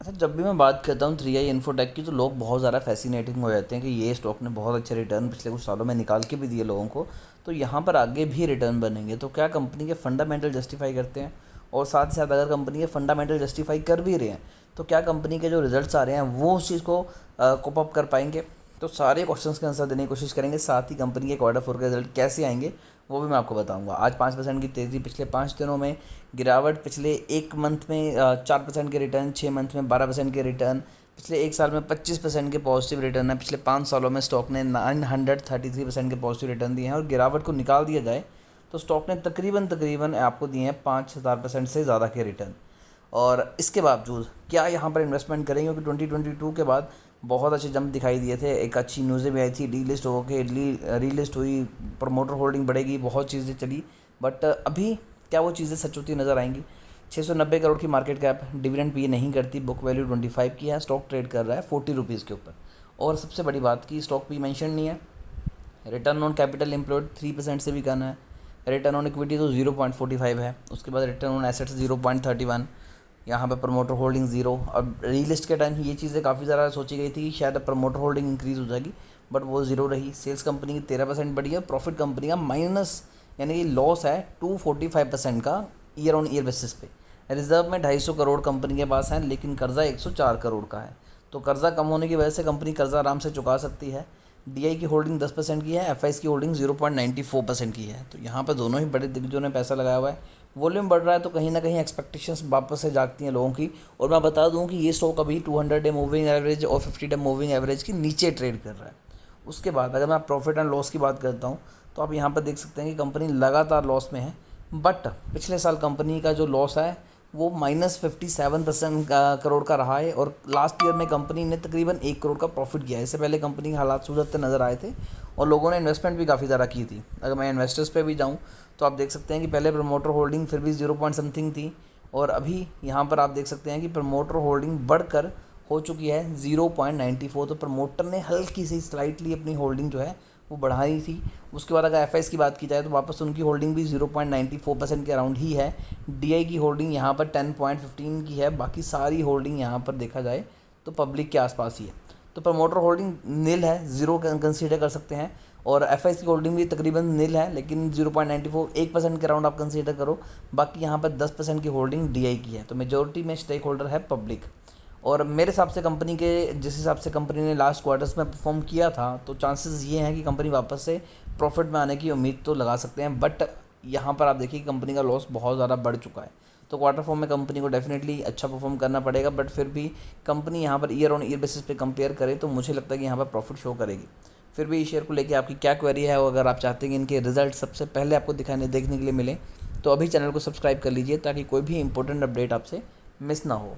अच्छा, जब भी मैं बात करता हूँ 3i इन्फोटेक की तो लोग बहुत ज़्यादा फैसिनेटिंग हो जाते हैं कि ये स्टॉक ने बहुत अच्छे रिटर्न पिछले कुछ सालों में निकाल के भी दिए लोगों को, तो यहाँ पर आगे भी रिटर्न बनेंगे। तो क्या कंपनी के फंडामेंटल जस्टिफाई करते हैं? और साथ ही साथ अगर कंपनी के फंडामेंटल जस्टिफाई कर भी रहे हैं तो क्या कंपनी के जो रिजल्ट्स आ रहे हैं वो उस चीज़ को कोप अप कर पाएंगे? तो सारे क्वेश्चंस के आंसर देने की कोशिश करेंगे। साथ ही कंपनी के क्वार्टर 4 के रिजल्ट कैसे आएंगे वो भी मैं आपको बताऊंगा। आज 5% की तेज़ी, पिछले 5 दिनों में गिरावट, पिछले एक मंथ में 4% के रिटर्न, 6 मंथ में 12% के रिटर्न, पिछले एक साल में 25% के पॉजिटिव रिटर्न है। पिछले 5 सालों में स्टॉक ने 933% के पॉजिटिव रिटर्न दिए हैं। और गिरावट को निकाल दिया जाए तो स्टॉक ने तकरीबन तकरीबन आपको दिए हैं 5,000% से ज़्यादा के रिटर्न। और इसके बावजूद क्या यहाँ पर इन्वेस्टमेंट करेंगे? क्योंकि 2022 के बाद बहुत अच्छे जंप दिखाई दिए थे। एक अच्छी न्यूज़ें भी आई थी, डीलिस्ट हो के रीलिस्ट हुई, प्रमोटर होल्डिंग बढ़ेगी, बहुत चीज़ें चली। बट अभी क्या वो चीज़ें सच होती नज़र आएंगी? 690 करोड़ की मार्केट कैप, डिविडेंड पे नहीं करती, बुक वैल्यू 25 की है, स्टॉक ट्रेड कर रहा है 40 रुपीज़ के ऊपर। और सबसे बड़ी बात की स्टॉक पे मेंशन नहीं है, रिटर्न ऑन कैपिटल एम्प्लॉयड 3% से भी कम है, रिटर्न ऑन इक्विटी तो 0.45 है, उसके बाद रिटर्न ऑन एसेट्स 0.31, यहाँ पे प्रमोटर होल्डिंग ज़ीरो। अब रीलिस्ट के टाइम ये चीज़ें काफ़ी ज़्यादा सोची गई थी कि शायद प्रमोटर होल्डिंग इंक्रीज़ हो जाएगी, बट वो ज़ीरो रही। सेल्स कंपनी की 13% बढ़ी है, प्रॉफिट कंपनी का माइनस, यानी कि लॉस है 245% का ईयर ऑन ईयर बेसिस पे। रिजर्व में 250 करोड़ कंपनी के पास है, लेकिन कर्जा 104 करोड़ का है। तो कर्जा कम होने की वजह से कंपनी कर्जा आराम से चुका सकती है। डीआई की होल्डिंग 10% की है, एफआईएस की होल्डिंग 0.94% की है। तो यहाँ पर दोनों ही बड़े दिग्गजों ने पैसा लगाया हुआ है। वॉल्यूम बढ़ रहा है तो कहीं ना कहीं एक्सपेक्टेशंस वापस से जागती हैं लोगों की। और मैं बता दूं कि ये स्टॉक अभी 200 डे मूविंग एवरेज और 50 डे मूविंग एवरेज के नीचे ट्रेड कर रहा है। उसके बाद अगर मैं प्रॉफिट एंड लॉस की बात करता हूँ तो आप यहाँ पर देख सकते हैं कि कंपनी लगातार लॉस में है। बट पिछले साल कंपनी का जो लॉस है वो -57% करोड़ का रहा है। और लास्ट ईयर में कंपनी ने तकरीबन 1 करोड़ का प्रॉफिट किया है। इससे पहले कंपनी के हालात सुधरते नज़र आए थे और लोगों ने इन्वेस्टमेंट भी काफ़ी ज़्यादा की थी। अगर मैं इन्वेस्टर्स पे भी जाऊँ तो आप देख सकते हैं कि पहले प्रमोटर होल्डिंग फिर भी 0 पॉइंट समथिंग थी, और अभी यहाँ पर आप देख सकते हैं कि प्रमोटर होल्डिंग बढ़कर हो चुकी है 0.94। तो प्रमोटर ने हल्की सी स्लाइटली अपनी होल्डिंग जो है वो बढ़ाई थी। उसके बाद अगर एफआईएस की बात की जाए तो वापस उनकी होल्डिंग भी 0.94% के अराउंड ही है। डीआई की होल्डिंग यहाँ पर 10.15 की है, बाकी सारी होल्डिंग यहाँ पर देखा जाए तो पब्लिक के आसपास ही है। तो प्रमोटर होल्डिंग नील है, ज़ीरो कंसीडर कर सकते हैं। और एफआईएस की होल्डिंग भी तकरीबन नील है, लेकिन 0.94 1% के अराउंड आप कंसीडर करो। बाकी यहाँ पर 10% की होल्डिंग डीआई की है। तो मेजोरिटी में स्टेक होल्डर है पब्लिक। और मेरे हिसाब से कंपनी के जिस हिसाब से कंपनी ने लास्ट क्वार्टर्स में परफॉर्म किया था तो चांसेस ये हैं कि कंपनी वापस से प्रॉफिट में आने की उम्मीद तो लगा सकते हैं। बट यहाँ पर आप देखिए कंपनी का लॉस बहुत ज़्यादा बढ़ चुका है। तो क्वार्टर 4 में कंपनी को डेफिनेटली अच्छा परफॉर्म करना पड़ेगा। बट फिर भी कंपनी यहाँ per year on year basis पे कंपेयर करे तो मुझे लगता है कि यहाँ पर प्रॉफिट शो करेगी। फिर भी इस शेयर को लेके आपकी क्या क्वेरी है, और अगर आप चाहते हैं कि इनके रिजल्ट सबसे पहले आपको दिखाने देखने के लिए मिले तो अभी चैनल को सब्सक्राइब कर लीजिए ताकि कोई भी इंपॉर्टेंट अपडेट आपसे मिस ना हो।